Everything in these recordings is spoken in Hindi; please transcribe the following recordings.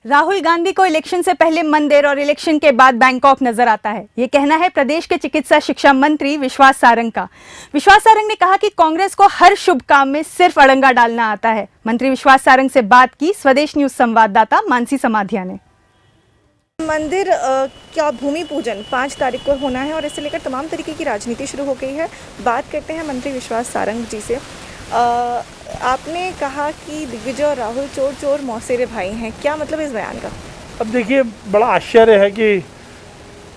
राहुल गांधी को इलेक्शन से पहले मंदिर और इलेक्शन के बाद बैंकॉक नजर आता है। ये कहना है प्रदेश के चिकित्सा शिक्षा मंत्री विश्वास सारंग का। विश्वास सारंग ने कहा कि कांग्रेस को हर शुभ काम में सिर्फ अड़ंगा डालना आता है। मंत्री विश्वास सारंग से बात की स्वदेश न्यूज संवाददाता मानसी समाधिया ने। मंदिर का भूमि पूजन 5 तारीख को होना है और इससे लेकर तमाम तरीके की राजनीति शुरू हो गई है। बात करते हैं मंत्री विश्वास सारंग जी से। आपने कहा कि दिग्विजय और राहुल चोर चोर मौसेरे भाई हैं, क्या मतलब इस बयान का? अब देखिए, बड़ा आश्चर्य है कि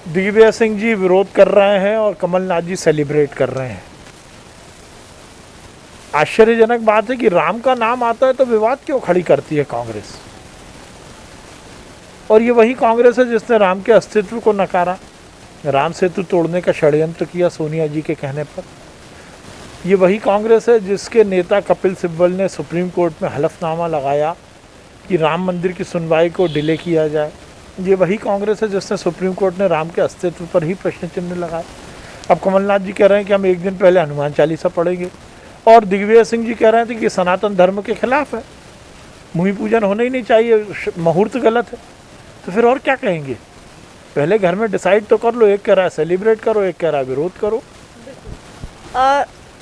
दिग्विजय सिंह जी विरोध कर रहे हैं और कमलनाथ जी सेलिब्रेट कर रहे हैं। आश्चर्यजनक बात है कि राम का नाम आता है तो विवाद क्यों खड़ी करती है कांग्रेस। और ये वही कांग्रेस है जिसने राम के अस्तित्व को नकारा, राम सेतु तोड़ने का षड्यंत्र किया सोनिया जी के कहने पर। ये वही कांग्रेस है जिसके नेता कपिल सिब्बल ने सुप्रीम कोर्ट में हलफनामा लगाया कि राम मंदिर की सुनवाई को डिले किया जाए। ये वही कांग्रेस है जिसने सुप्रीम कोर्ट ने राम के अस्तित्व पर ही प्रश्न चिन्ह लगाया। अब कमलनाथ जी कह रहे हैं कि हम एक दिन पहले हनुमान चालीसा पढ़ेंगे और दिग्विजय सिंह जी कह रहे थे कि सनातन धर्म के खिलाफ है, भूमि पूजन होना ही नहीं चाहिए, मुहूर्त गलत है। तो फिर और क्या कहेंगे? पहले घर में डिसाइड तो कर लो। एक कह रहा है सेलिब्रेट करो, एक कह रहा है विरोध करो।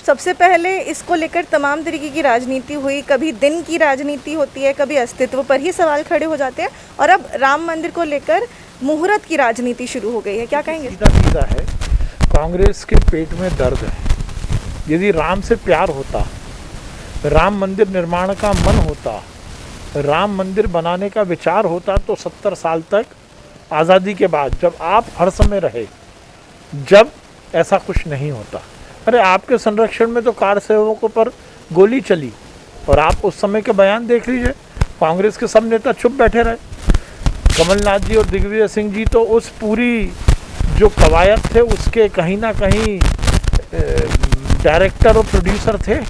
सबसे पहले इसको लेकर तमाम तरीके की राजनीति हुई, कभी दिन की राजनीति होती है, कभी अस्तित्व पर ही सवाल खड़े हो जाते हैं और अब राम मंदिर को लेकर मुहूर्त की राजनीति शुरू हो गई है। क्या कहेंगे? सीधा है, कांग्रेस के पेट में दर्द है। यदि राम से प्यार होता, राम मंदिर निर्माण का मन होता, राम मंदिर बनाने का विचार होता तो 70 साल तक आज़ादी के बाद जब आप हर समय रहे, जब ऐसा कुछ नहीं होता। अरे आपके संरक्षण में तो कार सेवकों पर गोली चली और आप उस समय के बयान देख लीजिए, कांग्रेस के सब नेता चुप बैठे रहे। कमलनाथ जी और दिग्विजय सिंह जी तो उस पूरी जो कवायद थे उसके कहीं ना कहीं डायरेक्टर और प्रोड्यूसर थे।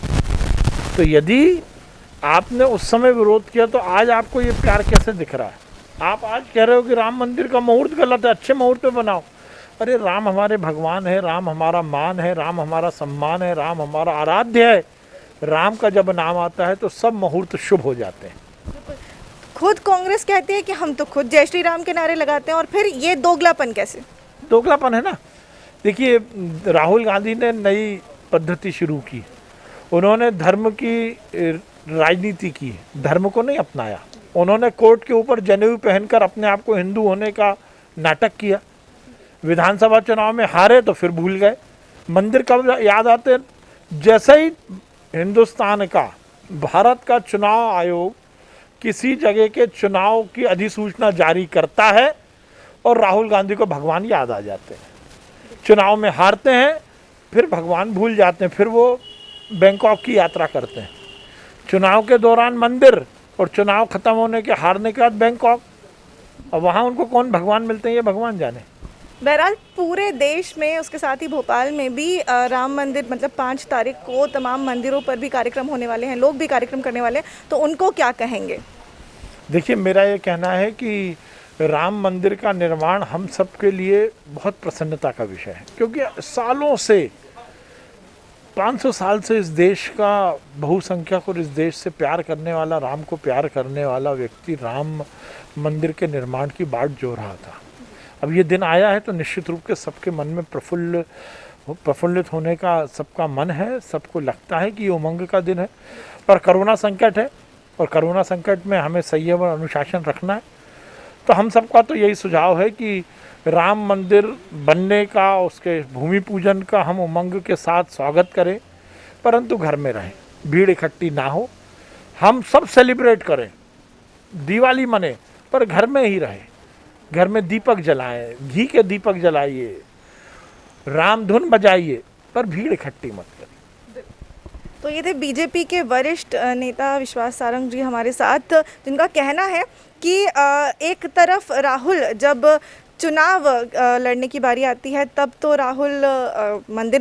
तो यदि आपने उस समय विरोध किया तो आज आपको ये प्यार कैसे दिख रहा है? आप आज कह रहे हो कि राम मंदिर का मुहूर्त गलत है, अच्छे मुहूर्त पे बनाओ। अरे राम हमारे भगवान है, राम हमारा मान है, राम हमारा सम्मान है, राम हमारा आराध्य है। राम का जब नाम आता है तो सब मुहूर्त शुभ हो जाते हैं। खुद कांग्रेस कहती है कि हम तो खुद जय श्री राम के नारे लगाते हैं और फिर ये दोगलापन कैसे? दोगलापन है ना। देखिए, राहुल गांधी ने नई पद्धति शुरू की, उन्होंने धर्म की राजनीति की, धर्म को नहीं अपनाया। उन्होंने कोर्ट के ऊपर जनेऊ पहनकर अपने आप को हिंदू होने का नाटक किया। विधानसभा चुनाव में हारे तो फिर भूल गए। मंदिर कब याद आते? जैसे ही हिंदुस्तान का, भारत का चुनाव आयोग किसी जगह के चुनाव की अधिसूचना जारी करता है और राहुल गांधी को भगवान याद आ जाते हैं। चुनाव में हारते हैं, फिर भगवान भूल जाते हैं, फिर वो बैंकॉक की यात्रा करते हैं। चुनाव के दौरान मंदिर और चुनाव खत्म होने के, हारने के बाद बैंकॉक। और वहाँ उनको कौन भगवान मिलते हैं ये भगवान जाने। बहरहाल पूरे देश में, उसके साथ ही भोपाल में भी राम मंदिर मतलब 5 तारीख को तमाम मंदिरों पर भी कार्यक्रम होने वाले हैं, लोग भी कार्यक्रम करने वाले हैं, तो उनको क्या कहेंगे? देखिए, मेरा ये कहना है कि राम मंदिर का निर्माण हम सब के लिए बहुत प्रसन्नता का विषय है, क्योंकि सालों से 500 साल से इस देश का बहुसंख्यक और इस देश से प्यार करने वाला, राम को प्यार करने वाला व्यक्ति राम मंदिर के निर्माण की बाट जो रहा था। अब ये दिन आया है तो निश्चित रूप से सबके मन में प्रफुल्लित होने का सबका मन है, सबको लगता है कि ये उमंग का दिन है। पर कोरोना संकट है और कोरोना संकट में हमें संयम और अनुशासन रखना है। तो हम सबका तो यही सुझाव है कि राम मंदिर बनने का, उसके भूमि पूजन का हम उमंग के साथ स्वागत करें, परंतु घर में रहें, भीड़ इकट्ठी ना हो। हम सब सेलिब्रेट करें, दिवाली मने, पर घर में ही रहें। घर में दीपक जलाएं, घी के दीपक जलाइए, राम धुन बजाइए, पर भीड़ इकट्ठी मत करें। तो ये थे बीजेपी के वरिष्ठ नेता विश्वास सारंग जी हमारे साथ, जिनका कहना है कि एक तरफ राहुल जब चुनाव लड़ने की बारी आती है तब तो राहुल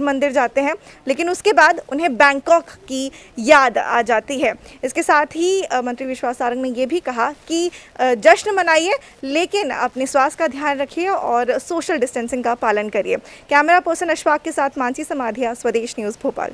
मंदिर जाते हैं, लेकिन उसके बाद उन्हें बैंकॉक की याद आ जाती है। इसके साथ ही मंत्री विश्वास सारंग ने ये भी कहा कि जश्न मनाइए, लेकिन अपने स्वास्थ्य का ध्यान रखिए और सोशल डिस्टेंसिंग का पालन करिए। कैमरा पर्सन अशफाक के साथ मानसी समाधिया, स्वदेश न्यूज़ भोपाल।